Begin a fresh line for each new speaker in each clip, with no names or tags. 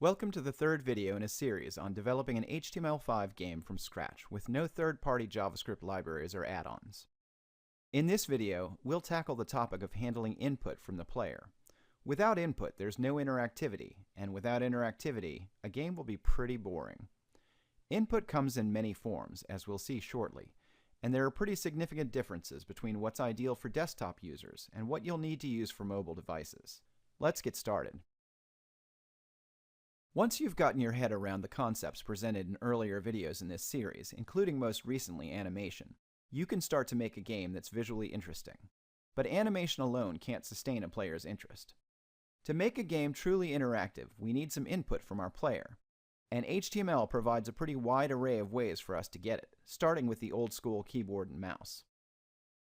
Welcome to the third video in a series on developing an HTML5 game from scratch with no third-party JavaScript libraries or add-ons. In this video, we'll tackle the topic of handling input from the player. Without input, there's no interactivity, and without interactivity, a game will be pretty boring. Input comes in many forms, as we'll see shortly, and there are pretty significant differences between what's ideal for desktop users and what you'll need to use for mobile devices. Let's get started. Once you've gotten your head around the concepts presented in earlier videos in this series, including most recently animation, you can start to make a game that's visually interesting. But animation alone can't sustain a player's interest. To make a game truly interactive, we need some input from our player. And HTML provides a pretty wide array of ways for us to get it, starting with the old-school keyboard and mouse.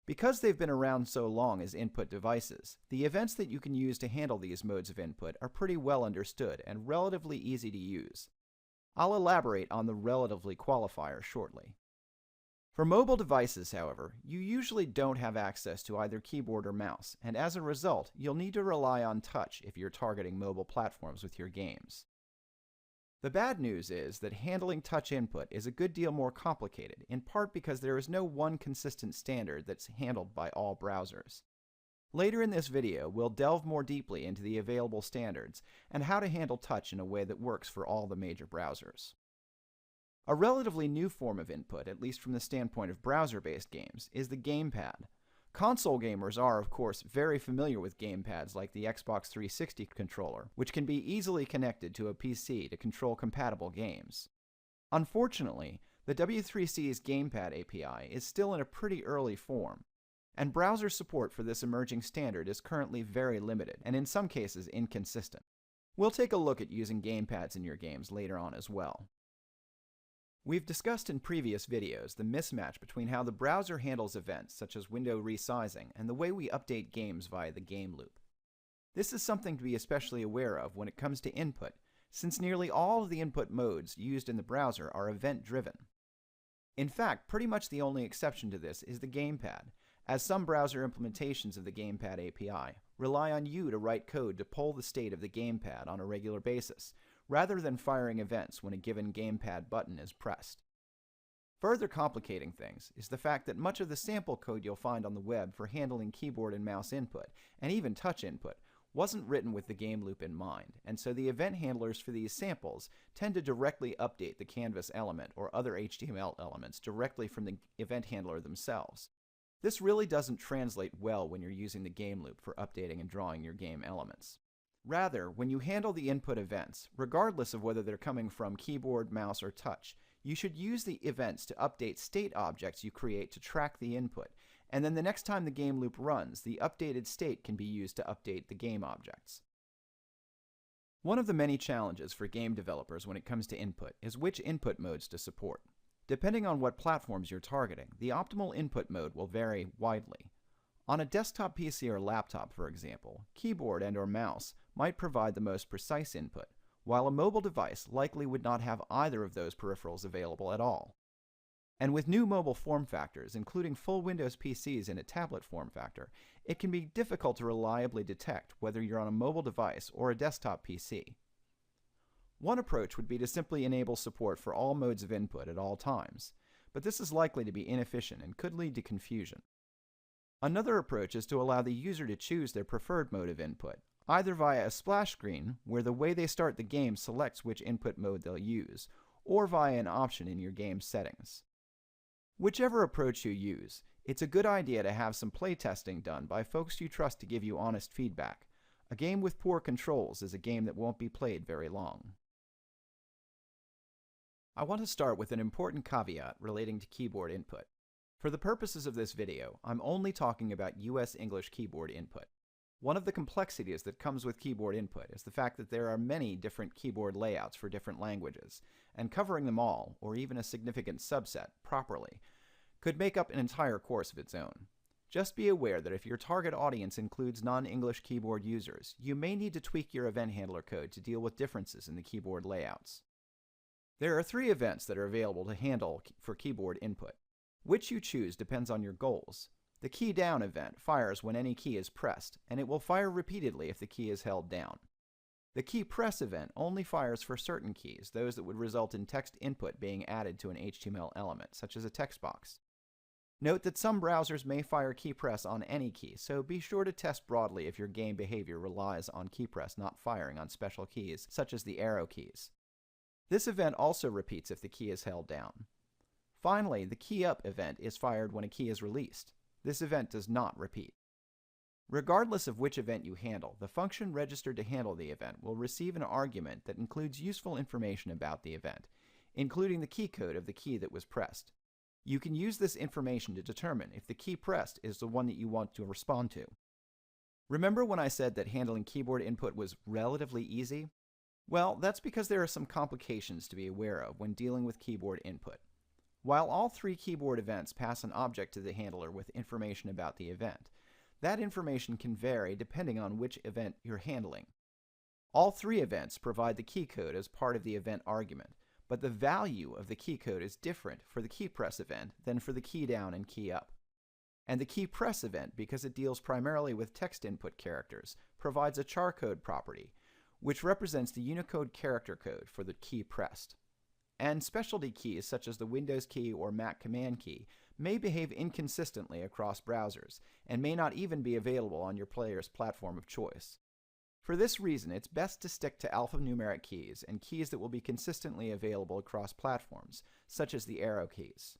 Because they've been around so long as input devices, the events that you can use to handle these modes of input are pretty well understood and relatively easy to use. I'll elaborate on the relatively qualifier shortly. For mobile devices, however, you usually don't have access to either keyboard or mouse, and as a result, you'll need to rely on touch if you're targeting mobile platforms with your games. The bad news is that handling touch input is a good deal more complicated, in part because there is no one consistent standard that's handled by all browsers. Later in this video, we'll delve more deeply into the available standards and how to handle touch in a way that works for all the major browsers. A relatively new form of input, at least from the standpoint of browser-based games, is the gamepad. Console gamers are, of course, very familiar with gamepads like the Xbox 360 controller, which can be easily connected to a PC to control compatible games. Unfortunately, the W3C's Gamepad API is still in a pretty early form, and browser support for this emerging standard is currently very limited and in some cases inconsistent. We'll take a look at using gamepads in your games later on as well. We've discussed in previous videos the mismatch between how the browser handles events such as window resizing and the way we update games via the game loop. This is something to be especially aware of when it comes to input, since nearly all of the input modes used in the browser are event-driven. In fact, pretty much the only exception to this is the gamepad, as some browser implementations of the Gamepad API rely on you to write code to poll the state of the gamepad on a regular basis, rather than firing events when a given gamepad button is pressed. Further complicating things is the fact that much of the sample code you'll find on the web for handling keyboard and mouse input, and even touch input, wasn't written with the game loop in mind, and so the event handlers for these samples tend to directly update the canvas element or other HTML elements directly from the event handler themselves. This really doesn't translate well when you're using the game loop for updating and drawing your game elements. Rather, when you handle the input events, regardless of whether they're coming from keyboard, mouse, or touch, you should use the events to update state objects you create to track the input, and then the next time the game loop runs, the updated state can be used to update the game objects. One of the many challenges for game developers when it comes to input is which input modes to support. Depending on what platforms you're targeting, the optimal input mode will vary widely. On a desktop PC or laptop, for example, keyboard and/or mouse might provide the most precise input, while a mobile device likely would not have either of those peripherals available at all. And with new mobile form factors, including full Windows PCs in a tablet form factor, it can be difficult to reliably detect whether you're on a mobile device or a desktop PC. One approach would be to simply enable support for all modes of input at all times, but this is likely to be inefficient and could lead to confusion. Another approach is to allow the user to choose their preferred mode of input, either via a splash screen, where the way they start the game selects which input mode they'll use, or via an option in your game's settings. Whichever approach you use, it's a good idea to have some playtesting done by folks you trust to give you honest feedback. A game with poor controls is a game that won't be played very long. I want to start with an important caveat relating to keyboard input. For the purposes of this video, I'm only talking about US English keyboard input. One of the complexities that comes with keyboard input is the fact that there are many different keyboard layouts for different languages, and covering them all, or even a significant subset, properly, could make up an entire course of its own. Just be aware that if your target audience includes non-English keyboard users, you may need to tweak your event handler code to deal with differences in the keyboard layouts. There are 3 events that are available to handle for keyboard input. Which you choose depends on your goals. The key down event fires when any key is pressed, and it will fire repeatedly if the key is held down. The key press event only fires for certain keys, those that would result in text input being added to an HTML element, such as a text box. Note that some browsers may fire key press on any key, so be sure to test broadly if your game behavior relies on key press not firing on special keys, such as the arrow keys. This event also repeats if the key is held down. Finally, the key up event is fired when a key is released. This event does not repeat. Regardless of which event you handle, the function registered to handle the event will receive an argument that includes useful information about the event, including the key code of the key that was pressed. You can use this information to determine if the key pressed is the one that you want to respond to. Remember when I said that handling keyboard input was relatively easy? Well, that's because there are some complications to be aware of when dealing with keyboard input. While all three keyboard events pass an object to the handler with information about the event, that information can vary depending on which event you're handling. All three events provide the key code as part of the event argument, but the value of the key code is different for the key press event than for the key down and key up. And the key press event, because it deals primarily with text input characters, provides a char code property, which represents the Unicode character code for the key pressed. And specialty keys such as the Windows key or Mac command key may behave inconsistently across browsers and may not even be available on your player's platform of choice. For this reason, it's best to stick to alphanumeric keys and keys that will be consistently available across platforms, such as the arrow keys.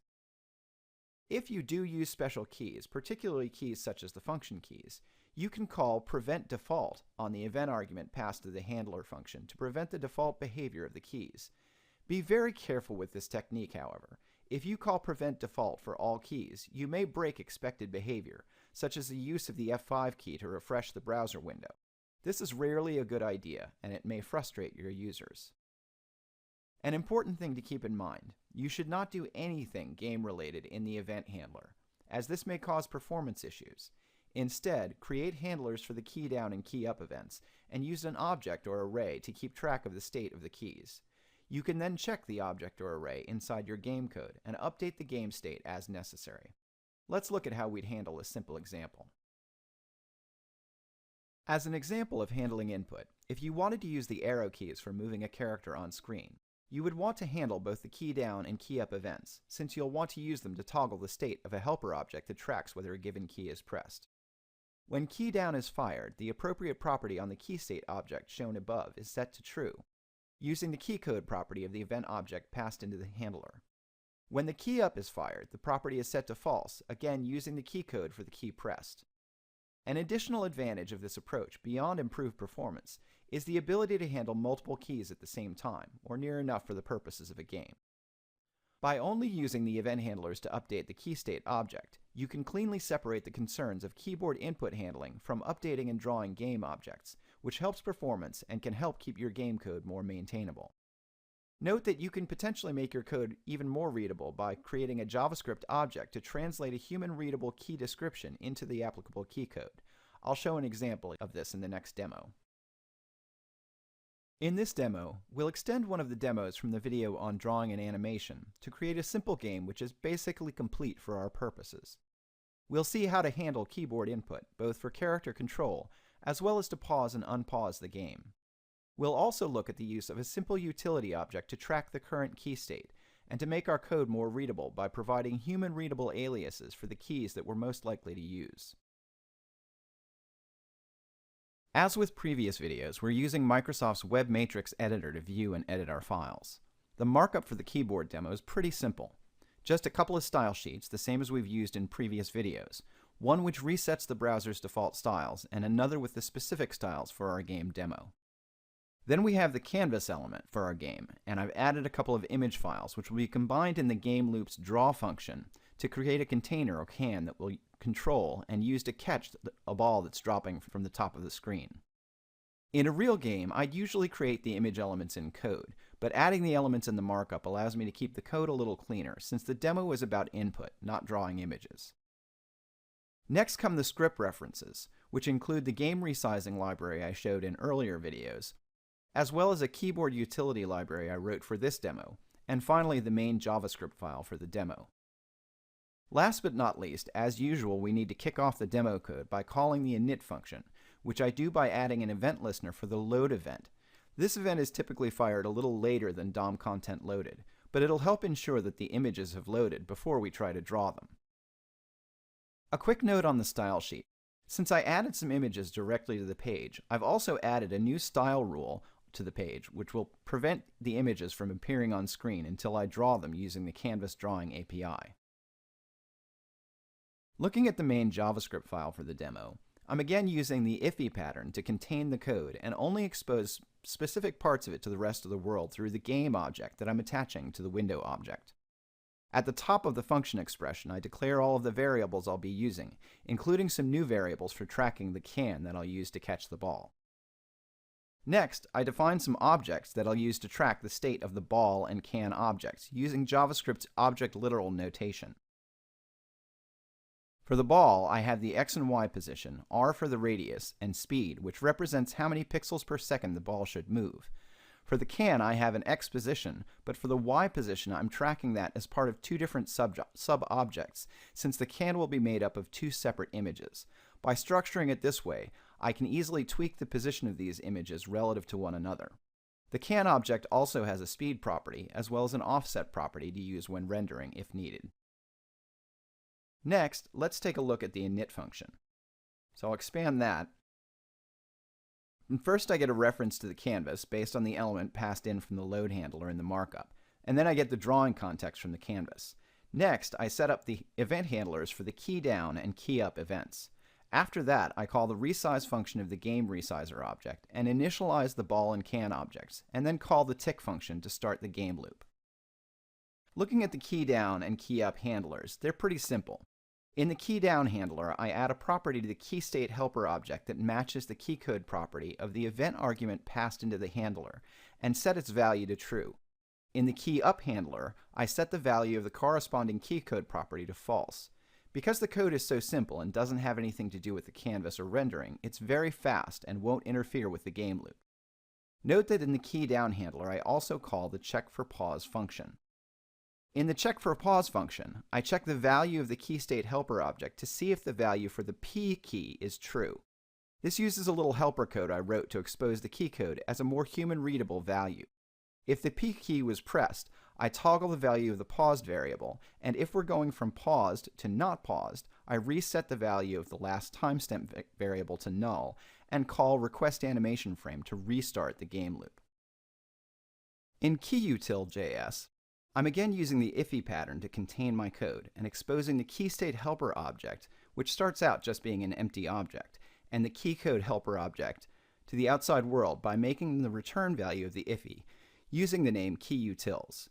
If you do use special keys, particularly keys such as the function keys, you can call prevent default on the event argument passed to the handler function to prevent the default behavior of the keys. Be very careful with this technique, however. If you call prevent default for all keys, you may break expected behavior, such as the use of the F5 key to refresh the browser window. This is rarely a good idea, and it may frustrate your users. An important thing to keep in mind, you should not do anything game-related in the event handler, as this may cause performance issues. Instead, create handlers for the key down and key up events, and use an object or array to keep track of the state of the keys. You can then check the object or array inside your game code and update the game state as necessary. Let's look at how we'd handle a simple example. As an example of handling input, if you wanted to use the arrow keys for moving a character on screen, you would want to handle both the key down and key up events, since you'll want to use them to toggle the state of a helper object that tracks whether a given key is pressed. When key down is fired, the appropriate property on the key state object shown above is set to true, using the key code property of the event object passed into the handler. When the key up is fired, the property is set to false, again using the key code for the key pressed. An additional advantage of this approach, beyond improved performance, is the ability to handle multiple keys at the same time, or near enough for the purposes of a game. By only using the event handlers to update the key state object, you can cleanly separate the concerns of keyboard input handling from updating and drawing game objects, which helps performance and can help keep your game code more maintainable. Note that you can potentially make your code even more readable by creating a JavaScript object to translate a human-readable key description into the applicable key code. I'll show an example of this in the next demo. In this demo, we'll extend one of the demos from the video on drawing and animation to create a simple game which is basically complete for our purposes. We'll see how to handle keyboard input, both for character control, as well as to pause and unpause the game. We'll also look at the use of a simple utility object to track the current key state, and to make our code more readable by providing human-readable aliases for the keys that we're most likely to use. As with previous videos, we're using Microsoft's Web Matrix editor to view and edit our files. The markup for the keyboard demo is pretty simple. Just a couple of style sheets, the same as we've used in previous videos, one which resets the browser's default styles, and another with the specific styles for our game demo. Then we have the canvas element for our game, and I've added a couple of image files which will be combined in the game loop's draw function to create a container or can that will control and use to catch a ball that's dropping from the top of the screen. In a real game, I'd usually create the image elements in code, but adding the elements in the markup allows me to keep the code a little cleaner, since the demo is about input, not drawing images. Next come the script references, which include the game resizing library I showed in earlier videos, as well as a keyboard utility library I wrote for this demo, and finally the main JavaScript file for the demo. Last but not least, as usual, we need to kick off the demo code by calling the init function, which I do by adding an event listener for the load event, This event is typically fired a little later than DOM content loaded, but it'll help ensure that the images have loaded before we try to draw them. A quick note on the style sheet. Since I added some images directly to the page, I've also added a new style rule to the page, which will prevent the images from appearing on screen until I draw them using the Canvas Drawing API. Looking at the main JavaScript file for the demo, I'm again using the IFI pattern to contain the code and only expose specific parts of it to the rest of the world through the game object that I'm attaching to the window object. At the top of the function expression, I declare all of the variables I'll be using, including some new variables for tracking the can that I'll use to catch the ball. Next, I define some objects that I'll use to track the state of the ball and can objects, using JavaScript's object literal notation. For the ball, I have the x and y position, r for the radius, and speed, which represents how many pixels per second the ball should move. For the can, I have an x position, but for the y position, I'm tracking that as part of two different sub-objects, since the can will be made up of two separate images. By structuring it this way, I can easily tweak the position of these images relative to one another. The can object also has a speed property, as well as an offset property to use when rendering if needed. Next, let's take a look at the init function. So I'll expand that. And first I get a reference to the canvas based on the element passed in from the load handler in the markup, and then I get the drawing context from the canvas. Next, I set up the event handlers for the key down and key up events. After that, I call the resize function of the game resizer object and initialize the ball and can objects, and then call the tick function to start the game loop. Looking at the key down and key up handlers, they're pretty simple. In the key down handler, I add a property to the key state helper object that matches the key code property of the event argument passed into the handler and set its value to true. In the key up handler, I set the value of the corresponding key code property to false. Because the code is so simple and doesn't have anything to do with the canvas or rendering, it's very fast and won't interfere with the game loop. Note that in the key down handler, I also call the check for pause function. In the check for pause function, I check the value of the key state helper object to see if the value for the P key is true. This uses a little helper code I wrote to expose the key code as a more human-readable value. If the P key was pressed, I toggle the value of the paused variable, and if we're going from paused to not paused, I reset the value of the last timestamp variable to null and call requestAnimationFrame to restart the game loop. In KeyUtil.js, I'm again using the IFI pattern to contain my code and exposing the keystate helper object, which starts out just being an empty object, and the keycode helper object to the outside world by making the return value of the IFI, using the name KeyUtils.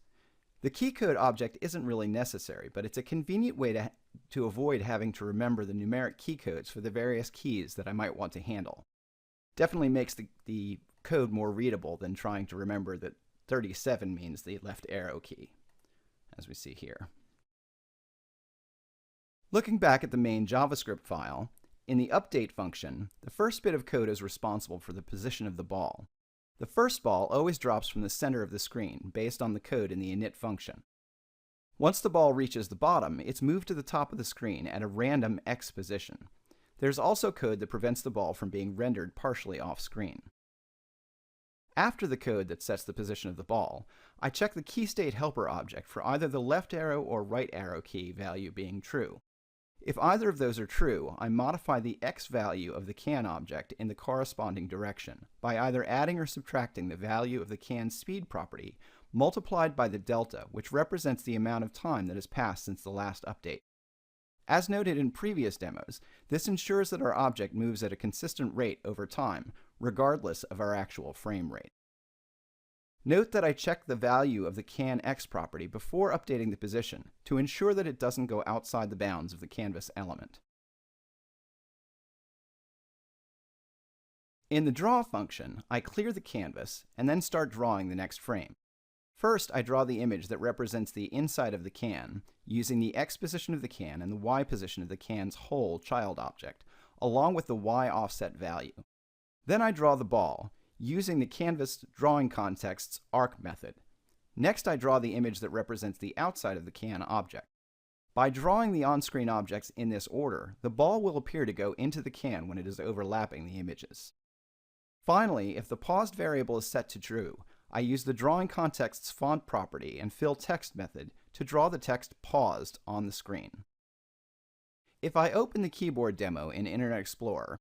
The keycode object isn't really necessary, but it's a convenient way to avoid having to remember the numeric keycodes for the various keys that I might want to handle. Definitely makes the code more readable than trying to remember that 37 means the left arrow key, as we see here. Looking back at the main JavaScript file, in the update function, the first bit of code is responsible for the position of the ball. The first ball always drops from the center of the screen based on the code in the init function. Once the ball reaches the bottom, it's moved to the top of the screen at a random X position. There's also code that prevents the ball from being rendered partially off screen. After the code that sets the position of the ball, I check the keystate helper object for either the left arrow or right arrow key value being true. If either of those are true, I modify the X value of the can object in the corresponding direction by either adding or subtracting the value of the can speed property multiplied by the delta, which represents the amount of time that has passed since the last update. As noted in previous demos, this ensures that our object moves at a consistent rate over time, regardless of our actual frame rate. Note that I check the value of the can X property before updating the position to ensure that it doesn't go outside the bounds of the canvas element. In the draw function, I clear the canvas and then start drawing the next frame. First, I draw the image that represents the inside of the can, using the X position of the can and the Y position of the can's whole child object, along with the Y offset value. Then I draw the ball, using the canvas drawing context's arc method. Next, I draw the image that represents the outside of the can object. By drawing the on-screen objects in this order, the ball will appear to go into the can when it is overlapping the images. Finally, if the paused variable is set to true, I use the drawing context's font property and fill text method to draw the text paused on the screen. If I open the keyboard demo in Internet Explorer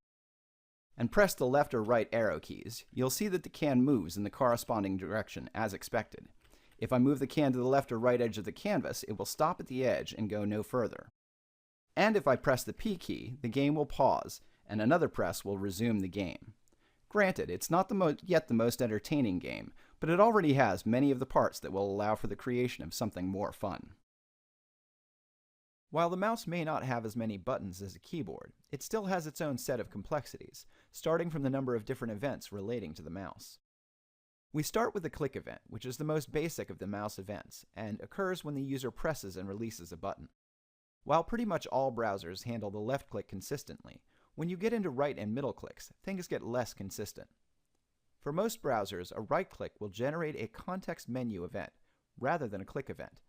and press the left or right arrow keys, you'll see that the can moves in the corresponding direction as expected. If I move the can to the left or right edge of the canvas, it will stop at the edge and go no further. And if I press the P key, the game will pause, and another press will resume the game. Granted, it's not yet the most entertaining game, but it already has many of the parts that will allow for the creation of something more fun. While the mouse may not have as many buttons as a keyboard, it still has its own set of complexities, starting from the number of different events relating to the mouse. We start with the click event, which is the most basic of the mouse events, and occurs when the user presses and releases a button. While pretty much all browsers handle the left click consistently, when you get into right and middle clicks, things get less consistent. For most browsers, a right click will generate a context menu event, rather than a click event,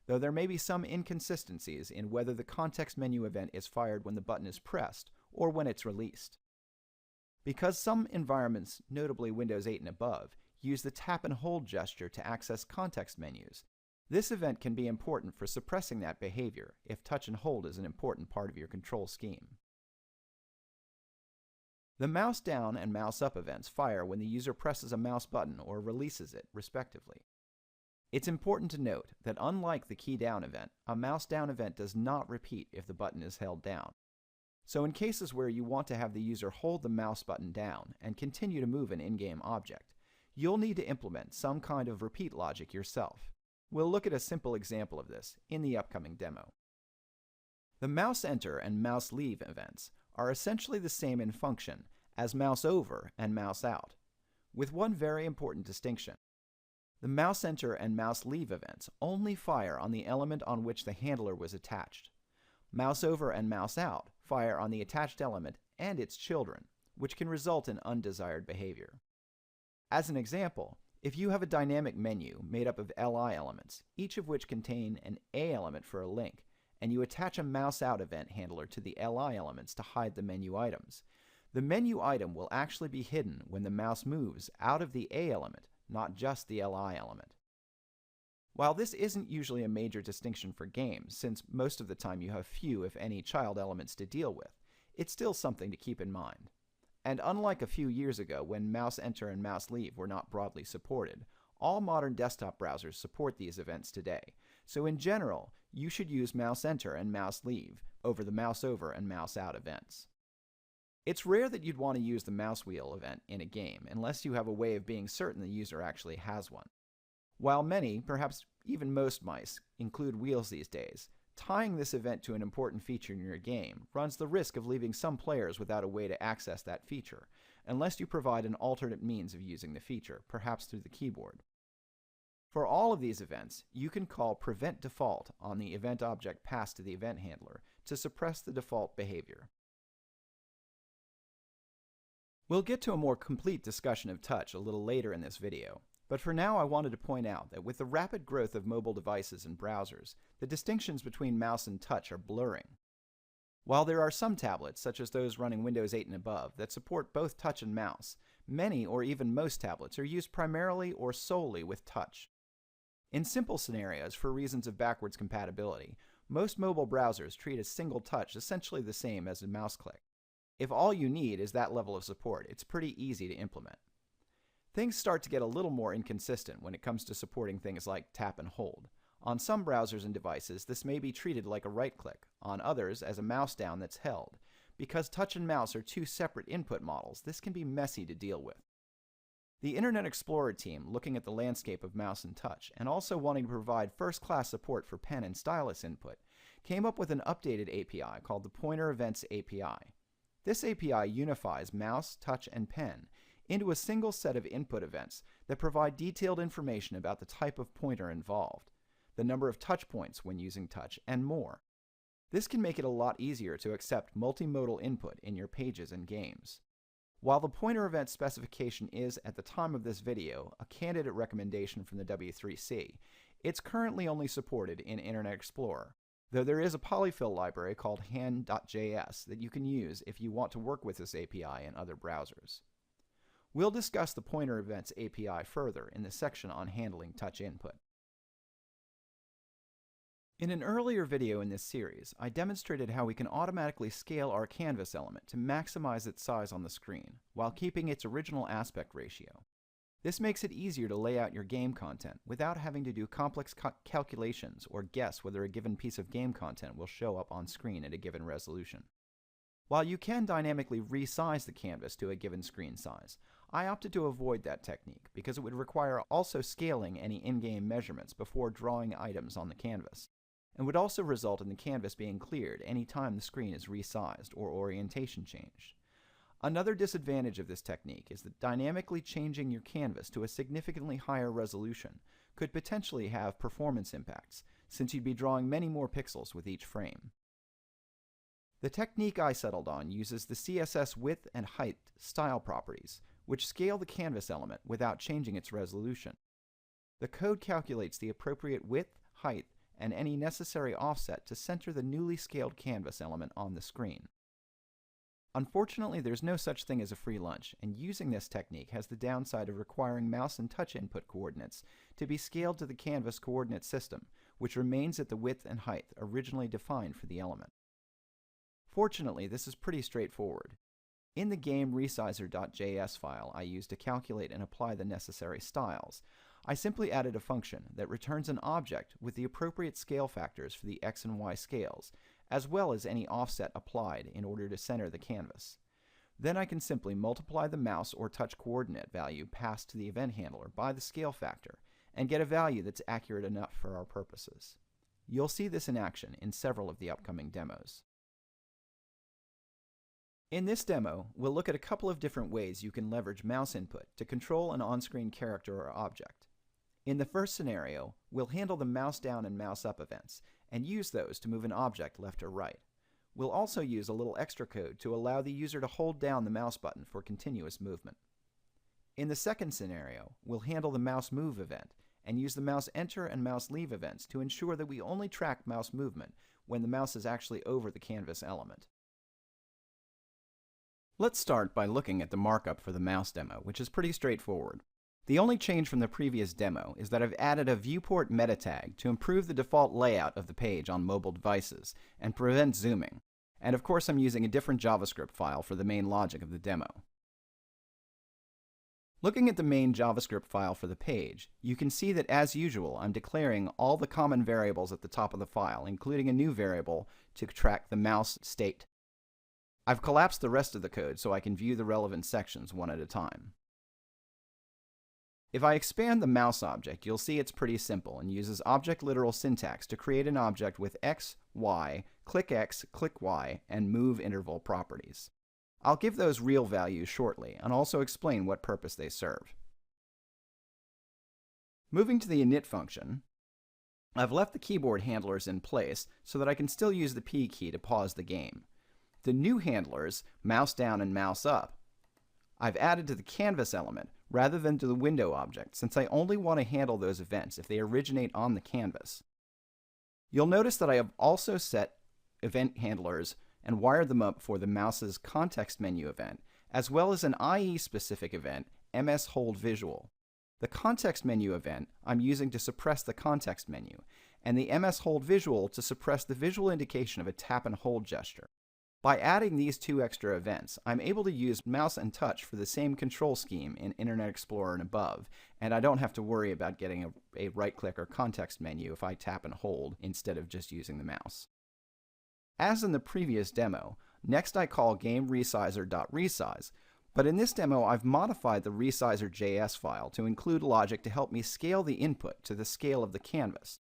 though there may be some inconsistencies in whether the context menu event is fired when the button is pressed or when it's released. Because some environments, notably Windows 8 and above, use the tap and hold gesture to access context menus, this event can be important for suppressing that behavior if touch and hold is an important part of your control scheme. The mouse down and mouse up events fire when the user presses a mouse button or releases it, respectively. It's important to note that unlike the key down event, a mouse down event does not repeat if the button is held down. So in cases where you want to have the user hold the mouse button down and continue to move an in-game object, you'll need to implement some kind of repeat logic yourself. We'll look at a simple example of this in the upcoming demo. The mouse enter and mouse leave events are essentially the same in function as mouse over and mouse out, with one very important distinction. The mouse enter and mouse leave events only fire on the element on which the handler was attached. Mouse over and mouse out fire on the attached element and its children, which can result in undesired behavior. As an example, if you have a dynamic menu made up of LI elements, each of which contain an A element for a link, and you attach a mouse out event handler to the LI elements to hide the menu items, the menu item will actually be hidden when the mouse moves out of the A element, not just the LI element. While this isn't usually a major distinction for games, since most of the time you have few if any child elements to deal with, it's still something to keep in mind. And unlike a few years ago when mouse enter and mouse leave were not broadly supported, all modern desktop browsers support these events today, so in general, you should use mouse enter and mouse leave over the mouse over and mouse out events. It's rare that you'd want to use the mouse wheel event in a game unless you have a way of being certain the user actually has one. While many, perhaps even most mice, include wheels these days, tying this event to an important feature in your game runs the risk of leaving some players without a way to access that feature, unless you provide an alternate means of using the feature, perhaps through the keyboard. For all of these events, you can call prevent default on the event object passed to the event handler to suppress the default behavior. We'll get to a more complete discussion of touch a little later in this video, but for now I wanted to point out that with the rapid growth of mobile devices and browsers, the distinctions between mouse and touch are blurring. While there are some tablets, such as those running Windows 8 and above, that support both touch and mouse, many or even most tablets are used primarily or solely with touch. In simple scenarios, for reasons of backwards compatibility, most mobile browsers treat a single touch essentially the same as a mouse click. If all you need is that level of support, it's pretty easy to implement. Things start to get a little more inconsistent when it comes to supporting things like tap and hold. On some browsers and devices, this may be treated like a right click, on others as a mouse down that's held. Because touch and mouse are two separate input models, this can be messy to deal with. The Internet Explorer team, looking at the landscape of mouse and touch, and also wanting to provide first-class support for pen and stylus input, came up with an updated API called the Pointer Events API. This API unifies mouse, touch, and pen into a single set of input events that provide detailed information about the type of pointer involved, the number of touch points when using touch, and more. This can make it a lot easier to accept multimodal input in your pages and games. While the pointer event specification is, at the time of this video, a candidate recommendation from the W3C, it's currently only supported in Internet Explorer, though there is a polyfill library called hand.js that you can use if you want to work with this API in other browsers. We'll discuss the Pointer Events API further in the section on handling touch input. In an earlier video in this series, I demonstrated how we can automatically scale our canvas element to maximize its size on the screen, while keeping its original aspect ratio. This makes it easier to lay out your game content without having to do complex calculations or guess whether a given piece of game content will show up on screen at a given resolution. While you can dynamically resize the canvas to a given screen size, I opted to avoid that technique because it would require also scaling any in-game measurements before drawing items on the canvas, and would also result in the canvas being cleared any time the screen is resized or orientation changed. Another disadvantage of this technique is that dynamically changing your canvas to a significantly higher resolution could potentially have performance impacts, since you'd be drawing many more pixels with each frame. The technique I settled on uses the CSS width and height style properties, which scale the canvas element without changing its resolution. The code calculates the appropriate width, height, and any necessary offset to center the newly scaled canvas element on the screen. Unfortunately, there's no such thing as a free lunch, and using this technique has the downside of requiring mouse and touch input coordinates to be scaled to the canvas coordinate system, which remains at the width and height originally defined for the element. Fortunately, this is pretty straightforward. In the game resizer.js file I used to calculate and apply the necessary styles, I simply added a function that returns an object with the appropriate scale factors for the x and y scales, as well as any offset applied in order to center the canvas. Then I can simply multiply the mouse or touch coordinate value passed to the event handler by the scale factor, and get a value that's accurate enough for our purposes. You'll see this in action in several of the upcoming demos. In this demo, we'll look at a couple of different ways you can leverage mouse input to control an on-screen character or object. In the first scenario, we'll handle the mouse down and mouse up events, and use those to move an object left or right. We'll also use a little extra code to allow the user to hold down the mouse button for continuous movement. In the second scenario, we'll handle the mouse move event, and use the mouse enter and mouse leave events to ensure that we only track mouse movement when the mouse is actually over the canvas element. Let's start by looking at the markup for the mouse demo, which is pretty straightforward. The only change from the previous demo is that I've added a viewport meta tag to improve the default layout of the page on mobile devices and prevent zooming. And of course I'm using a different JavaScript file for the main logic of the demo. Looking at the main JavaScript file for the page, you can see that as usual I'm declaring all the common variables at the top of the file, including a new variable to track the mouse state. I've collapsed the rest of the code so I can view the relevant sections one at a time. If I expand the mouse object, you'll see it's pretty simple and uses object literal syntax to create an object with X, Y, click Y, and move interval properties. I'll give those real values shortly and also explain what purpose they serve. Moving to the init function, I've left the keyboard handlers in place so that I can still use the P key to pause the game. The new handlers, mouse down and mouse up, I've added to the canvas element rather than to the window object, since I only want to handle those events if they originate on the canvas. You'll notice that I have also set event handlers and wired them up for the mouse's context menu event, as well as an IE-specific event, MS Hold Visual. The context menu event I'm using to suppress the context menu, and the MS Hold Visual to suppress the visual indication of a tap and hold gesture. By adding these two extra events, I'm able to use mouse and touch for the same control scheme in Internet Explorer and above, and I don't have to worry about getting a right-click or context menu if I tap and hold instead of just using the mouse. As in the previous demo, next I call GameResizer.resize, but in this demo I've modified the resizer.js file to include logic to help me scale the input to the scale of the canvas.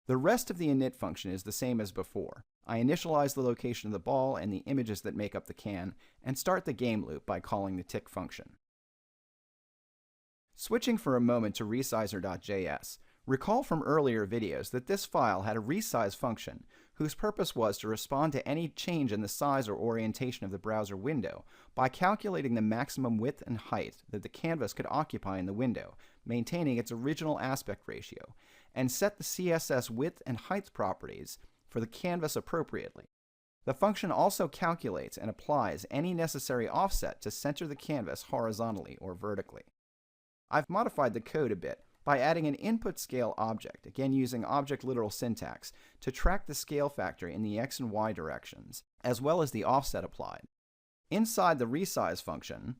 The rest of the init function is the same as before. I initialize the location of the ball and the images that make up the can, and start the game loop by calling the tick function. Switching for a moment to resizer.js, recall from earlier videos that this file had a resize function whose purpose was to respond to any change in the size or orientation of the browser window by calculating the maximum width and height that the canvas could occupy in the window, maintaining its original aspect ratio, and set the CSS width and height properties for the canvas appropriately. The function also calculates and applies any necessary offset to center the canvas horizontally or vertically. I've modified the code a bit by adding an input scale object, again using object literal syntax, to track the scale factor in the x and y directions, as well as the offset applied. Inside the resize function,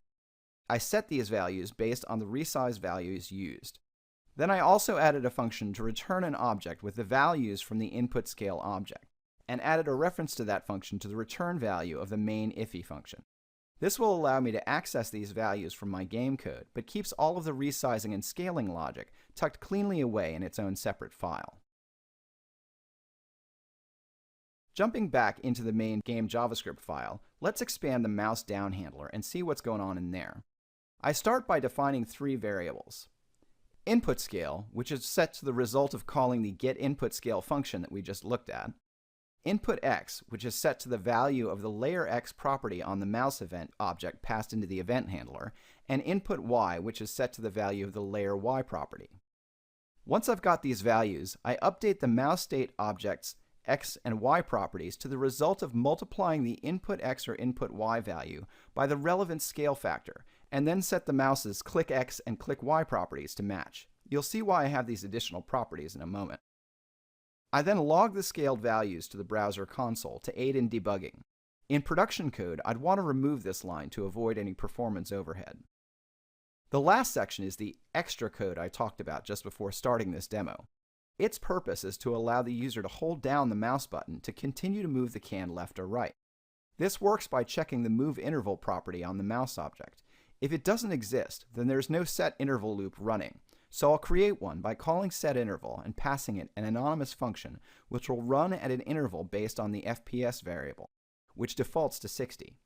I set these values based on the resize values used. Then I also added a function to return an object with the values from the input scale object, and added a reference to that function to the return value of the main IFI function. This will allow me to access these values from my game code, but keeps all of the resizing and scaling logic tucked cleanly away in its own separate file. Jumping back into the main game JavaScript file, let's expand the mouse down handler and see what's going on in there. I start by defining three variables. Input scale, which is set to the result of calling the getInputScale function that we just looked at. Input x, which is set to the value of the layer x property on the mouse event object passed into the event handler, and input y, which is set to the value of the layer y property. Once I've got these values, I update the mouse state object's x and y properties to the result of multiplying the input x or input y value by the relevant scale factor, and then set the mouse's click x and click y properties to match. You'll see why I have these additional properties in a moment. I then log the scaled values to the browser console to aid in debugging. In production code, I'd want to remove this line to avoid any performance overhead. The last section is the extra code I talked about just before starting this demo. Its purpose is to allow the user to hold down the mouse button to continue to move the can left or right. This works by checking the move interval property on the mouse object. If it doesn't exist, then there's no set interval loop running. So I'll create one by calling setInterval and passing it an anonymous function which will run at an interval based on the FPS variable, which defaults to 60.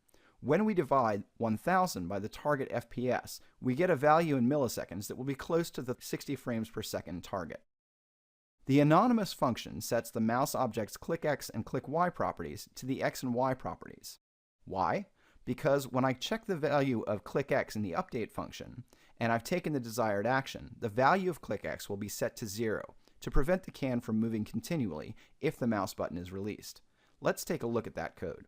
When we divide 1000 by the target FPS, we get a value in milliseconds that will be close to the 60 frames per second target. The anonymous function sets the mouse object's clickX and clickY properties to the X and Y properties. Why? Because when I check the value of clickX in the update function, and I've taken the desired action, the value of clickX will be set to 0 to prevent the can from moving continually if the mouse button is released. Let's take a look at that code.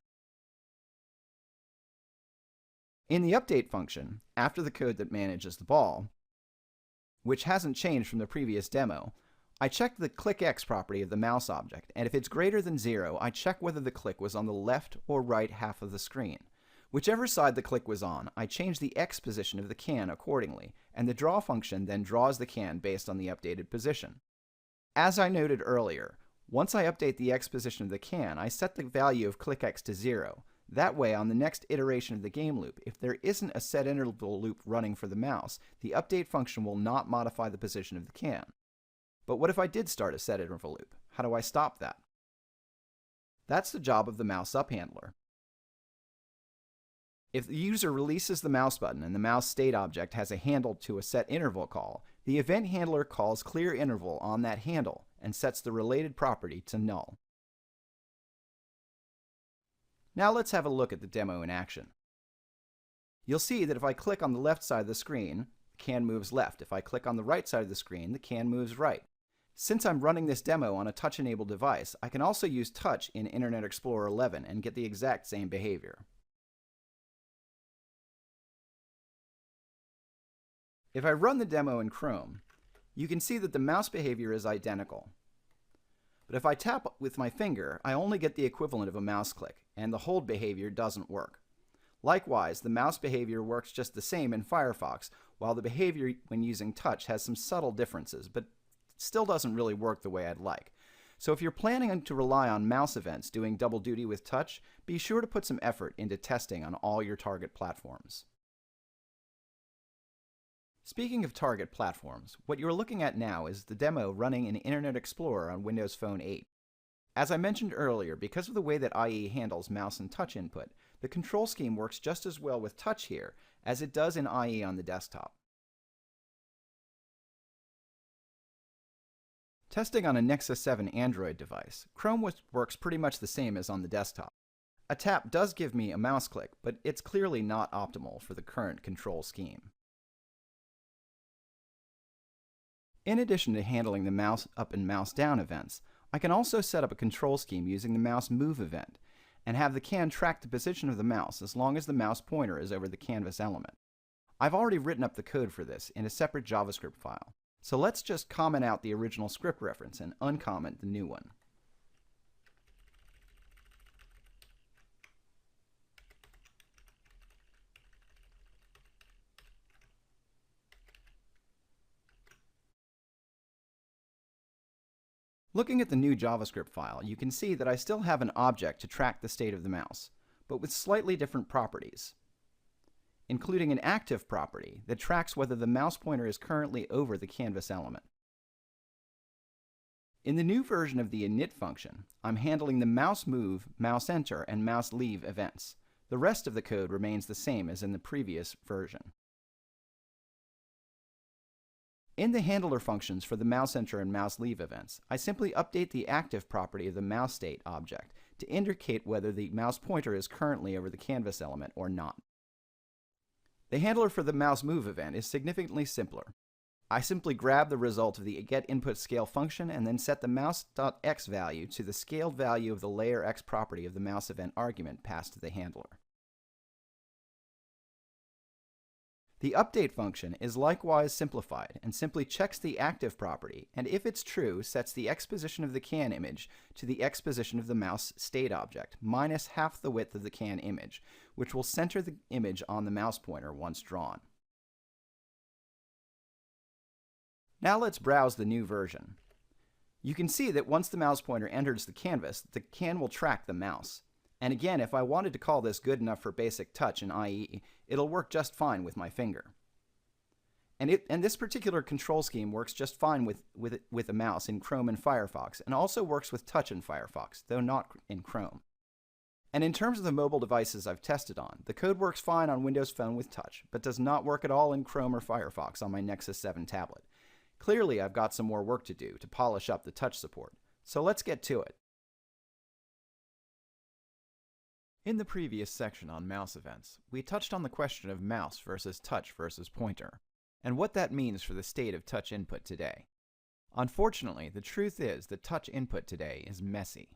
In the update function, after the code that manages the ball, which hasn't changed from the previous demo, I check the clickX property of the mouse object, and if it's greater than 0, I check whether the click was on the left or right half of the screen. Whichever side the click was on, I change the X position of the can accordingly, and the draw function then draws the can based on the updated position. As I noted earlier, once I update the X position of the can, I set the value of clickX to 0. That way, on the next iteration of the game loop, if there isn't a set interval loop running for the mouse, the update function will not modify the position of the can. But what if I did start a set interval loop? How do I stop that? That's the job of the mouse up handler. If the user releases the mouse button and the mouse state object has a handle to a set interval call, the event handler calls clear interval on that handle and sets the related property to null. Now let's have a look at the demo in action. You'll see that if I click on the left side of the screen, the can moves left. If I click on the right side of the screen, the can moves right. Since I'm running this demo on a touch-enabled device, I can also use touch in Internet Explorer 11 and get the exact same behavior. If I run the demo in Chrome, you can see that the mouse behavior is identical. But if I tap with my finger, I only get the equivalent of a mouse click, and the hold behavior doesn't work. Likewise, the mouse behavior works just the same in Firefox, while the behavior when using touch has some subtle differences, but still doesn't really work the way I'd like. So if you're planning to rely on mouse events doing double duty with touch, be sure to put some effort into testing on all your target platforms. Speaking of target platforms, what you're looking at now is the demo running in Internet Explorer on Windows Phone 8. As I mentioned earlier, because of the way that IE handles mouse and touch input, the control scheme works just as well with touch here as it does in IE on the desktop. Testing on a Nexus 7 Android device, Chrome works pretty much the same as on the desktop. A tap does give me a mouse click, but it's clearly not optimal for the current control scheme. In addition to handling the mouse up and mouse down events, I can also set up a control scheme using the mouse move event, and have the can track the position of the mouse as long as the mouse pointer is over the canvas element. I've already written up the code for this in a separate JavaScript file, so let's just comment out the original script reference and uncomment the new one. Looking at the new JavaScript file, you can see that I still have an object to track the state of the mouse, but with slightly different properties, including an active property that tracks whether the mouse pointer is currently over the canvas element. In the new version of the init function, I'm handling the mouse move, mouse enter, and mouse leave events. The rest of the code remains the same as in the previous version. In the handler functions for the mouse enter and mouse leave events, I simply update the active property of the mouse state object to indicate whether the mouse pointer is currently over the canvas element or not. The handler for the mouse move event is significantly simpler. I simply grab the result of the getInputScale function and then set the mouse.x value to the scaled value of the layer x property of the mouse event argument passed to the handler. The update function is likewise simplified and simply checks the active property, and if it's true, sets the x position of the can image to the x position of the mouse state object minus half the width of the can image, which will center the image on the mouse pointer once drawn. Now let's browse the new version. You can see that once the mouse pointer enters the canvas, the can will track the mouse. And again, if I wanted to call this good enough for basic touch in IE, it'll work just fine with my finger. And this particular control scheme works just fine with a mouse in Chrome and Firefox, and also works with touch in Firefox, though not in Chrome. And in terms of the mobile devices I've tested on, the code works fine on Windows Phone with touch, but does not work at all in Chrome or Firefox on my Nexus 7 tablet. Clearly, I've got some more work to do to polish up the touch support, so let's get to it. In the previous section on mouse events, we touched on the question of mouse versus touch versus pointer, and what that means for the state of touch input today. Unfortunately, the truth is that touch input today is messy.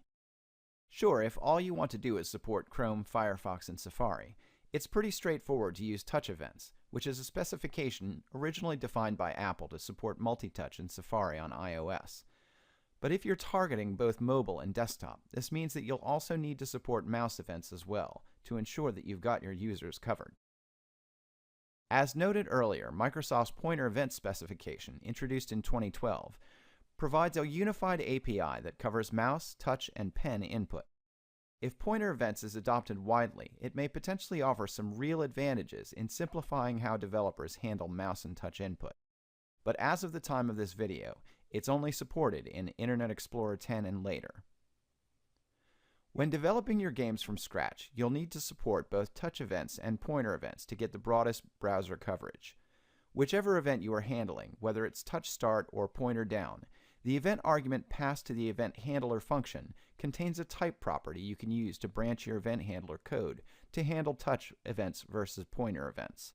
Sure, if all you want to do is support Chrome, Firefox, and Safari, it's pretty straightforward to use touch events, which is a specification originally defined by Apple to support multi-touch in Safari on iOS. But if you're targeting both mobile and desktop, this means that you'll also need to support mouse events as well to ensure that you've got your users covered. As noted earlier, Microsoft's pointer event specification, introduced in 2012, provides a unified API that covers mouse, touch, and pen input. If pointer events is adopted widely, it may potentially offer some real advantages in simplifying how developers handle mouse and touch input. But as of the time of this video, it's only supported in Internet Explorer 10 and later. When developing your games from scratch, you'll need to support both touch events and pointer events to get the broadest browser coverage. Whichever event you are handling, whether it's touch start or pointer down, the event argument passed to the event handler function contains a type property you can use to branch your event handler code to handle touch events versus pointer events.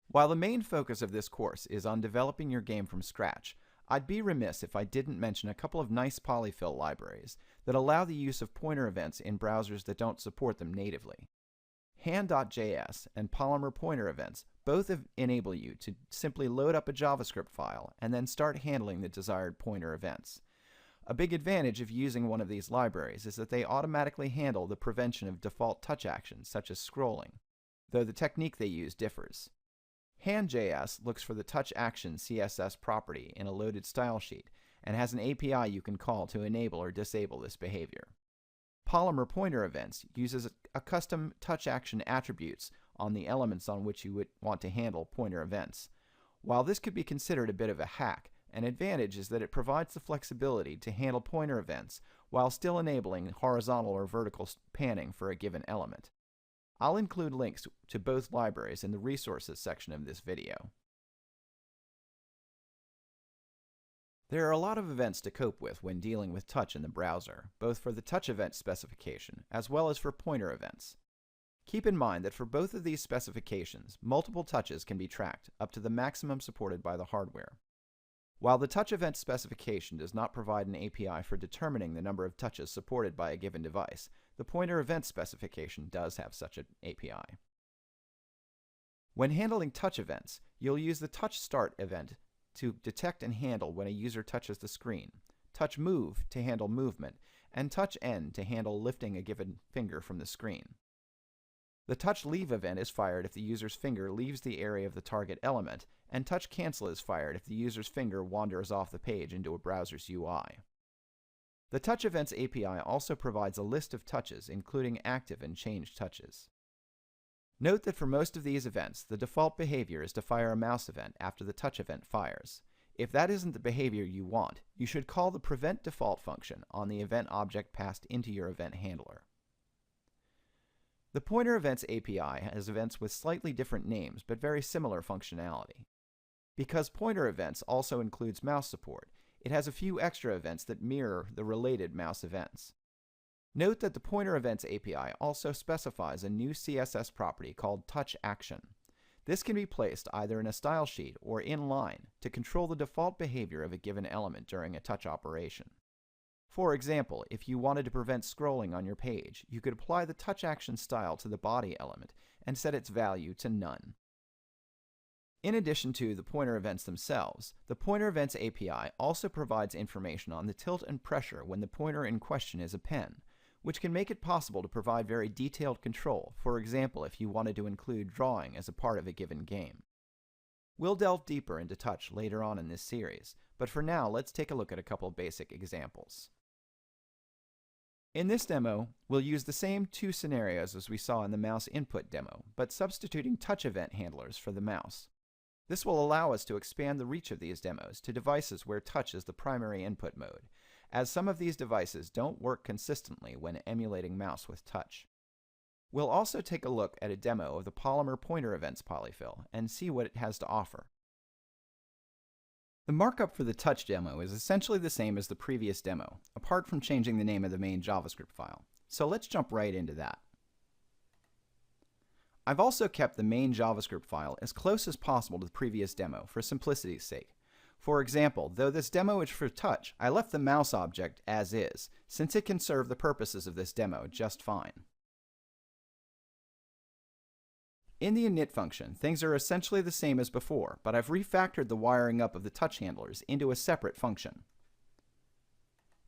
While the main focus of this course is on developing your game from scratch, I'd be remiss if I didn't mention a couple of nice polyfill libraries that allow the use of pointer events in browsers that don't support them natively. Hand.js and Polymer pointer events both enable you to simply load up a JavaScript file and then start handling the desired pointer events. A big advantage of using one of these libraries is that they automatically handle the prevention of default touch actions such as scrolling, though the technique they use differs. Hand.js looks for the touch action CSS property in a loaded style sheet and has an API you can call to enable or disable this behavior. Polymer pointer events uses a custom touch action attributes on the elements on which you would want to handle pointer events. While this could be considered a bit of a hack, an advantage is that it provides the flexibility to handle pointer events while still enabling horizontal or vertical panning for a given element. I'll include links to both libraries in the resources section of this video. There are a lot of events to cope with when dealing with touch in the browser, both for the touch event specification as well as for pointer events. Keep in mind that for both of these specifications, multiple touches can be tracked up to the maximum supported by the hardware. While the touch event specification does not provide an API for determining the number of touches supported by a given device, the pointer event specification does have such an API. When handling touch events, you'll use the touch start event to detect and handle when a user touches the screen, touch move to handle movement, and touch end to handle lifting a given finger from the screen. The touch leave event is fired if the user's finger leaves the area of the target element, and touch cancel is fired if the user's finger wanders off the page into a browser's UI. The touch events API also provides a list of touches, including active and changed touches. Note that for most of these events, the default behavior is to fire a mouse event after the touch event fires. If that isn't the behavior you want, you should call the prevent default function on the event object passed into your event handler. The Pointer Events API has events with slightly different names but very similar functionality. Because Pointer Events also includes mouse support, it has a few extra events that mirror the related mouse events. Note that the Pointer Events API also specifies a new CSS property called Touch Action. This can be placed either in a style sheet or in line to control the default behavior of a given element during a touch operation. For example, if you wanted to prevent scrolling on your page, you could apply the touch action style to the body element and set its value to none. In addition to the pointer events themselves, the Pointer Events API also provides information on the tilt and pressure when the pointer in question is a pen, which can make it possible to provide very detailed control, for example if you wanted to include drawing as a part of a given game. We'll delve deeper into touch later on in this series, but for now let's take a look at a couple basic examples. In this demo, we'll use the same two scenarios as we saw in the mouse input demo, but substituting touch event handlers for the mouse. This will allow us to expand the reach of these demos to devices where touch is the primary input mode, as some of these devices don't work consistently when emulating mouse with touch. We'll also take a look at a demo of the Polymer Pointer Events polyfill and see what it has to offer. The markup for the touch demo is essentially the same as the previous demo, apart from changing the name of the main JavaScript file. So let's jump right into that. I've also kept the main JavaScript file as close as possible to the previous demo for simplicity's sake. For example, though this demo is for touch, I left the mouse object as is, since it can serve the purposes of this demo just fine. In the init function, things are essentially the same as before, but I've refactored the wiring up of the touch handlers into a separate function.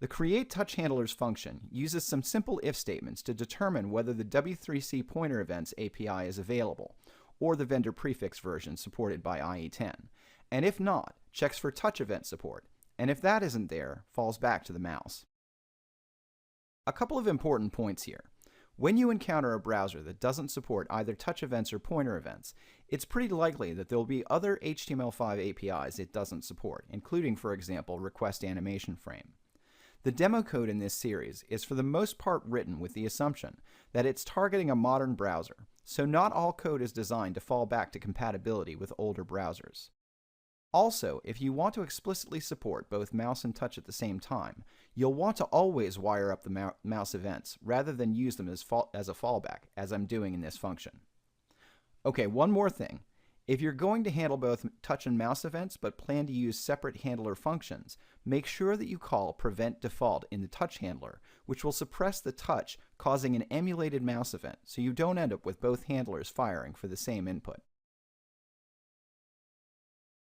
The createTouchHandlers function uses some simple if statements to determine whether the W3C Pointer Events API is available, or the vendor prefix version supported by IE10, and if not, checks for touch event support, and if that isn't there, falls back to the mouse. A couple of important points here. When you encounter a browser that doesn't support either touch events or pointer events, it's pretty likely that there will be other HTML5 APIs it doesn't support, including, for example, Request Animation Frame. The demo code in this series is for the most part written with the assumption that it's targeting a modern browser, so not all code is designed to fall back to compatibility with older browsers. Also, if you want to explicitly support both mouse and touch at the same time, you'll want to always wire up the mouse events rather than use them as a fallback, as I'm doing in this function. Okay, one more thing. If you're going to handle both touch and mouse events but plan to use separate handler functions, make sure that you call prevent default in the touch handler, which will suppress the touch, causing an emulated mouse event, so you don't end up with both handlers firing for the same input.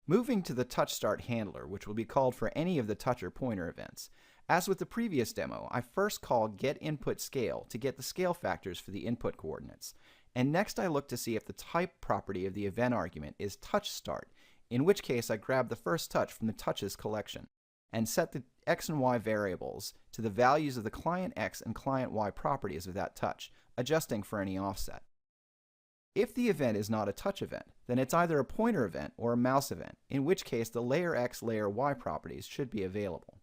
Moving to the touch start handler, which will be called for any of the touch or pointer events. As with the previous demo, I first call getInputScale to get the scale factors for the input coordinates. And next I look to see if the type property of the event argument is touch start, in which case I grab the first touch from the touches collection and set the x and y variables to the values of the client x and client y properties of that touch, adjusting for any offset. If the event is not a touch event, then it's either a pointer event or a mouse event, in which case the layer x, layer y properties should be available.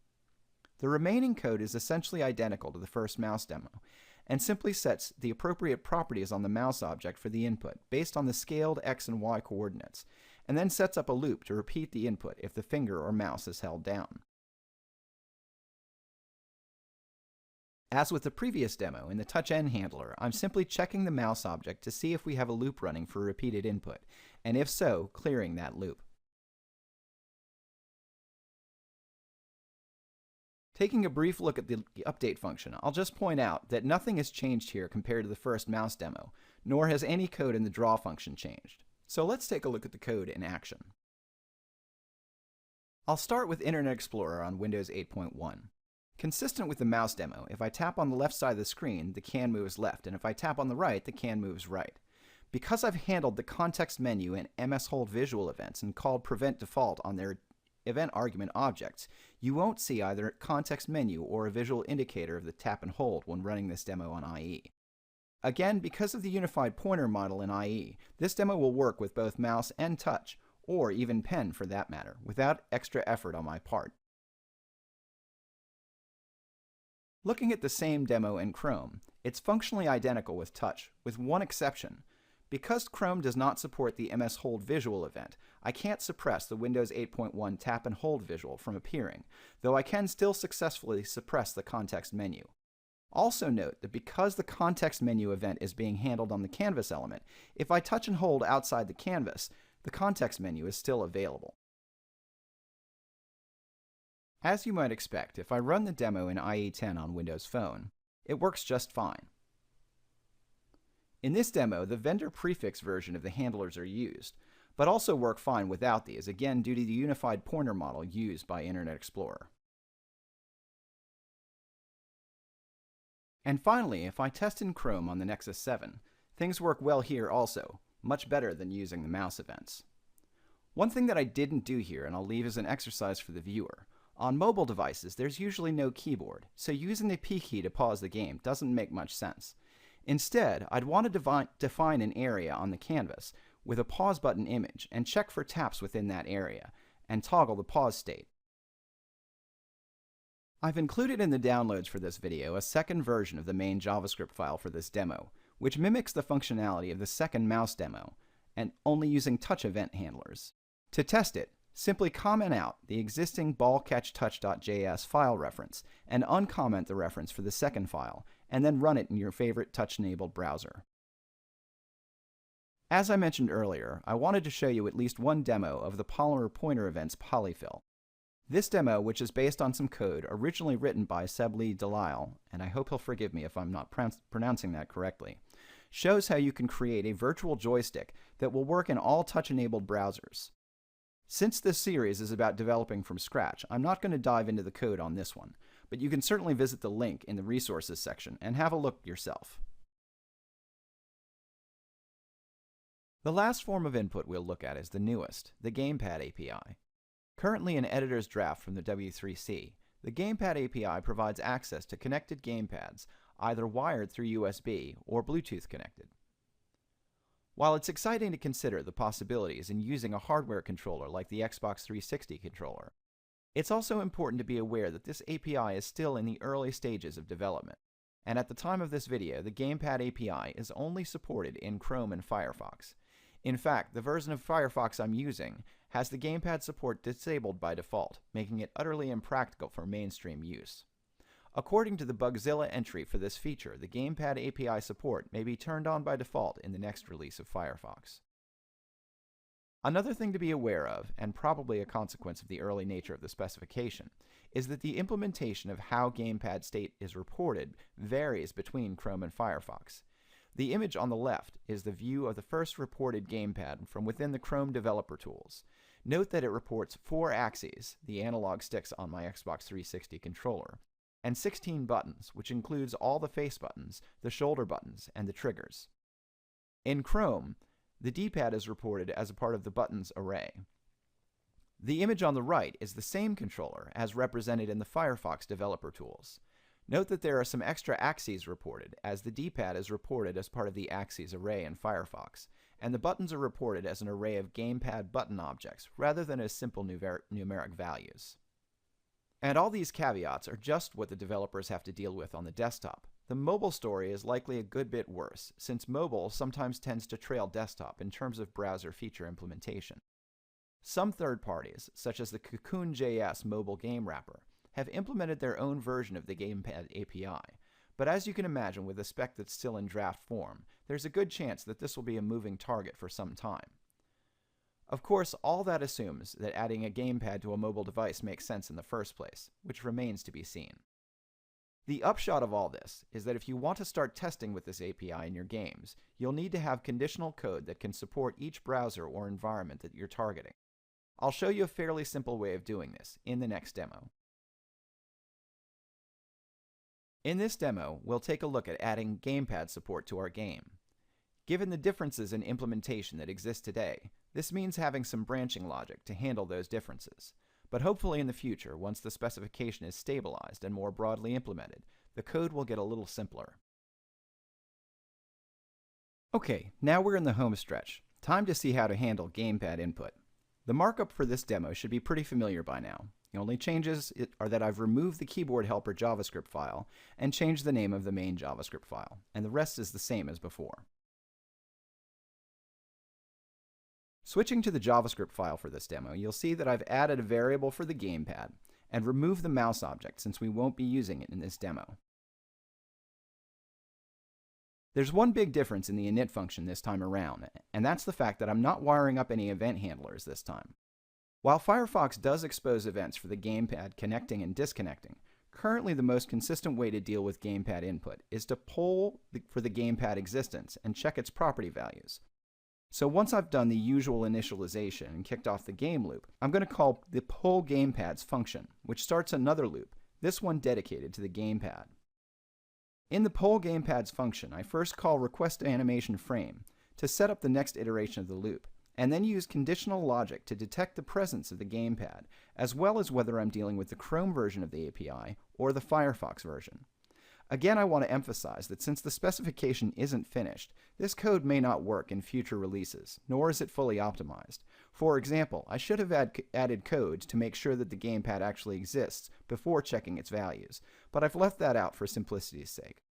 The remaining code is essentially identical to the first mouse demo, and simply sets the appropriate properties on the mouse object for the input based on the scaled x and y coordinates, and then sets up a loop to repeat the input if the finger or mouse is held down. As with the previous demo in the touchEnd handler, I'm simply checking the mouse object to see if we have a loop running for repeated input, and if so, clearing that loop. Taking a brief look at the update function, I'll just point out that nothing has changed here compared to the first mouse demo, nor has any code in the draw function changed. So let's take a look at the code in action. I'll start with Internet Explorer on Windows 8.1. Consistent with the mouse demo, if I tap on the left side of the screen, the can moves left, and if I tap on the right, the can moves right. Because I've handled the context menu and MS-Hold visual events and called prevent default on their event argument objects, you won't see either a context menu or a visual indicator of the tap and hold when running this demo on IE. Again, because of the unified pointer model in IE, this demo will work with both mouse and touch, or even pen for that matter, without extra effort on my part. Looking at the same demo in Chrome, it's functionally identical with touch, with one exception. Because Chrome does not support the MS-Hold visual event, I can't suppress the Windows 8.1 tap and hold visual from appearing, though I can still successfully suppress the context menu. Also note that because the context menu event is being handled on the canvas element, if I touch and hold outside the canvas, the context menu is still available. As you might expect, if I run the demo in IE10 on Windows Phone, it works just fine. In this demo, the vendor prefix version of the handlers are used, but also work fine without these, again due to the unified pointer model used by Internet Explorer. And finally, if I test in Chrome on the Nexus 7, things work well here also, much better than using the mouse events. One thing that I didn't do here, and I'll leave as an exercise for the viewer, on mobile devices there's usually no keyboard, so using the P key to pause the game doesn't make much sense. Instead, I'd want to define an area on the canvas with a pause button image and check for taps within that area, and toggle the pause state. I've included in the downloads for this video a second version of the main JavaScript file for this demo, which mimics the functionality of the second mouse demo, and only using touch event handlers. To test it, simply comment out the existing ballcatchtouch.js file reference and uncomment the reference for the second file, and then run it in your favorite touch-enabled browser. As I mentioned earlier, I wanted to show you at least one demo of the Polymer Pointer Events polyfill. This demo, which is based on some code originally written by Sebli Delisle, and I hope he'll forgive me if I'm not pronouncing that correctly, shows how you can create a virtual joystick that will work in all touch-enabled browsers. Since this series is about developing from scratch, I'm not going to dive into the code on this one, but you can certainly visit the link in the resources section and have a look yourself. The last form of input we'll look at is the newest, the Gamepad API. Currently an editor's draft from the W3C, the Gamepad API provides access to connected gamepads, either wired through USB or Bluetooth connected. While it's exciting to consider the possibilities in using a hardware controller like the Xbox 360 controller, it's also important to be aware that this API is still in the early stages of development, and at the time of this video, the Gamepad API is only supported in Chrome and Firefox. In fact, the version of Firefox I'm using has the Gamepad support disabled by default, making it utterly impractical for mainstream use. According to the Bugzilla entry for this feature, the Gamepad API support may be turned on by default in the next release of Firefox. Another thing to be aware of, and probably a consequence of the early nature of the specification, is that the implementation of how Gamepad state is reported varies between Chrome and Firefox. The image on the left is the view of the first reported Gamepad from within the Chrome developer tools. Note that it reports 4 axes, the analog sticks on my Xbox 360 controller, and 16 buttons, which includes all the face buttons, the shoulder buttons, and the triggers. In Chrome, the D-pad is reported as a part of the buttons array. The image on the right is the same controller as represented in the Firefox developer tools. Note that there are some extra axes reported, as the D-pad is reported as part of the axes array in Firefox, and the buttons are reported as an array of Gamepad button objects rather than as simple numeric values. And all these caveats are just what the developers have to deal with on the desktop. The mobile story is likely a good bit worse, since mobile sometimes tends to trail desktop in terms of browser feature implementation. Some third parties, such as the Cocoon.js mobile game wrapper, have implemented their own version of the Gamepad API, but as you can imagine with a spec that's still in draft form, there's a good chance that this will be a moving target for some time. Of course, all that assumes that adding a gamepad to a mobile device makes sense in the first place, which remains to be seen. The upshot of all this is that if you want to start testing with this API in your games, you'll need to have conditional code that can support each browser or environment that you're targeting. I'll show you a fairly simple way of doing this in the next demo. In this demo, we'll take a look at adding gamepad support to our game. Given the differences in implementation that exist today, this means having some branching logic to handle those differences. But hopefully in the future, once the specification is stabilized and more broadly implemented, the code will get a little simpler. Okay, now we're in the home stretch. Time to see how to handle gamepad input. The markup for this demo should be pretty familiar by now. The only changes are that I've removed the keyboard helper JavaScript file and changed the name of the main JavaScript file, and the rest is the same as before. Switching to the JavaScript file for this demo, you'll see that I've added a variable for the gamepad and removed the mouse object since we won't be using it in this demo. There's one big difference in the init function this time around, and that's the fact that I'm not wiring up any event handlers this time. While Firefox does expose events for the gamepad connecting and disconnecting, currently the most consistent way to deal with gamepad input is to poll for the gamepad existence and check its property values. So once I've done the usual initialization and kicked off the game loop, I'm going to call the poll gamepads function, which starts another loop, this one dedicated to the gamepad. In the poll gamepads function, I first call requestAnimationFrame to set up the next iteration of the loop, and then use conditional logic to detect the presence of the gamepad, as well as whether I'm dealing with the Chrome version of the API or the Firefox version. Again, I want to emphasize that since the specification isn't finished, this code may not work in future releases, nor is it fully optimized. For example, I should have added code to make sure that the gamepad actually exists before checking its values, but I've left that out for simplicity's sake.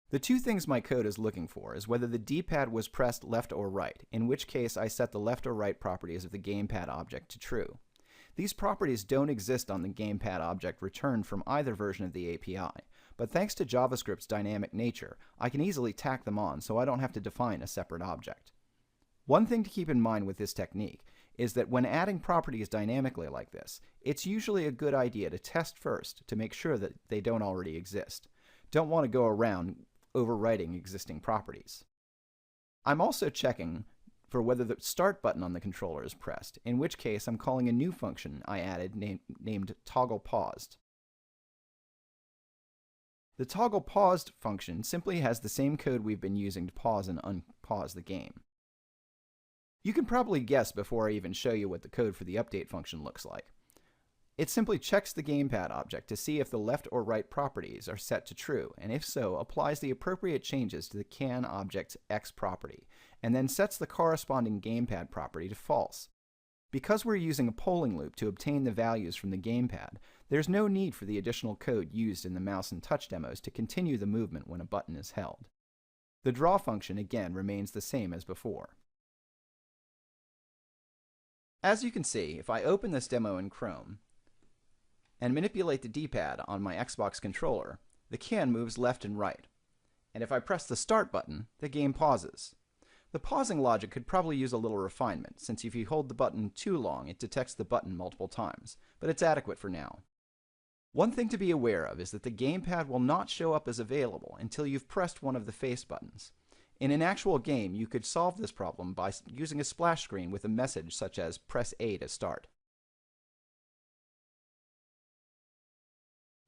The two things my code is looking for is whether the D-pad was pressed left or right, in which case I set the left or right properties of the gamepad object to true. These properties don't exist on the gamepad object returned from either version of the API, but thanks to JavaScript's dynamic nature, I can easily tack them on so I don't have to define a separate object. One thing to keep in mind with this technique is that when adding properties dynamically like this, it's usually a good idea to test first to make sure that they don't already exist. Don't want to go around overwriting existing properties. I'm also checking for whether the start button on the controller is pressed, in which case I'm calling a new function I added named togglePaused. The togglePaused function simply has the same code we've been using to pause and unpause the game. You can probably guess before I even show you what the code for the update function looks like. It simply checks the gamepad object to see if the left or right properties are set to true, and if so, applies the appropriate changes to the can object's X property, and then sets the corresponding gamepad property to false. Because we're using a polling loop to obtain the values from the gamepad, there's no need for the additional code used in the mouse and touch demos to continue the movement when a button is held. The draw function again remains the same as before. As you can see, if I open this demo in Chrome and manipulate the D-pad on my Xbox controller, the can moves left and right. And if I press the start button, the game pauses. The pausing logic could probably use a little refinement, since if you hold the button too long, it detects the button multiple times, but it's adequate for now. One thing to be aware of is that the gamepad will not show up as available until you've pressed one of the face buttons. In an actual game, you could solve this problem by using a splash screen with a message such as "Press A to start."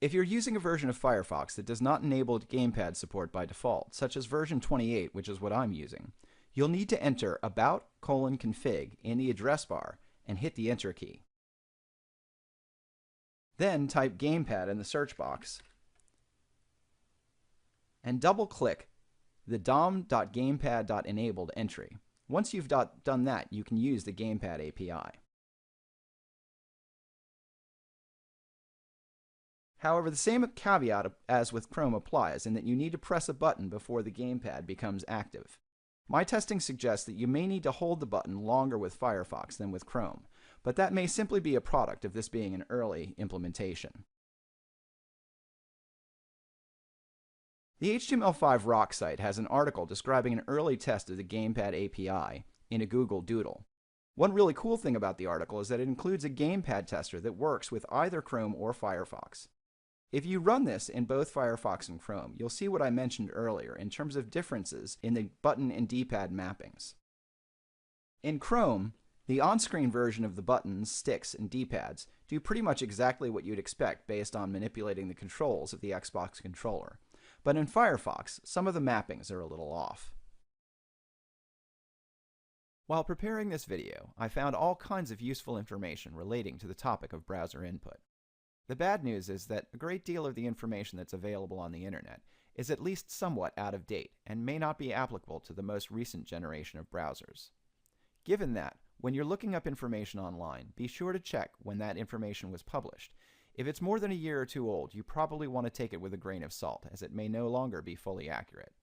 If you're using a version of Firefox that does not enable gamepad support by default, such as version 28, which is what I'm using, you'll need to enter about:config in the address bar and hit the enter key. Then type gamepad in the search box and double-click the dom.gamepad.enabled entry. Once you've done that, you can use the gamepad API. However, the same caveat as with Chrome applies in that you need to press a button before the gamepad becomes active. My testing suggests that you may need to hold the button longer with Firefox than with Chrome, but that may simply be a product of this being an early implementation. The HTML5 Rock site has an article describing an early test of the gamepad API in a Google Doodle. One really cool thing about the article is that it includes a gamepad tester that works with either Chrome or Firefox. If you run this in both Firefox and Chrome, you'll see what I mentioned earlier in terms of differences in the button and D-pad mappings. In Chrome, the on-screen version of the buttons, sticks, and D-pads do pretty much exactly what you'd expect based on manipulating the controls of the Xbox controller. But in Firefox, some of the mappings are a little off. While preparing this video, I found all kinds of useful information relating to the topic of browser input. The bad news is that a great deal of the information that's available on the internet is at least somewhat out of date and may not be applicable to the most recent generation of browsers. Given that, when you're looking up information online, be sure to check when that information was published. If it's more than a year or two old, you probably want to take it with a grain of salt, as it may no longer be fully accurate.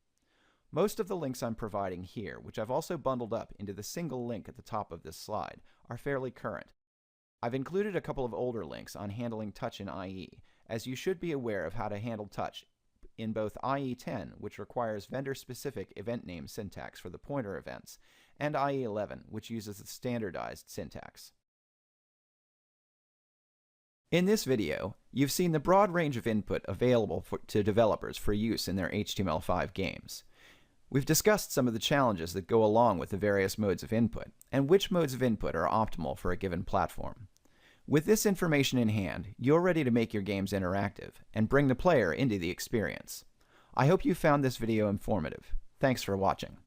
Most of the links I'm providing here, which I've also bundled up into the single link at the top of this slide, are fairly current. I've included a couple of older links on handling touch in IE, as you should be aware of how to handle touch in both IE10, which requires vendor-specific event name syntax for the pointer events, and IE11, which uses the standardized syntax. In this video, you've seen the broad range of input available to developers for use in their HTML5 games. We've discussed some of the challenges that go along with the various modes of input, and which modes of input are optimal for a given platform. With this information in hand, you're ready to make your games interactive and bring the player into the experience. I hope you found this video informative. Thanks for watching.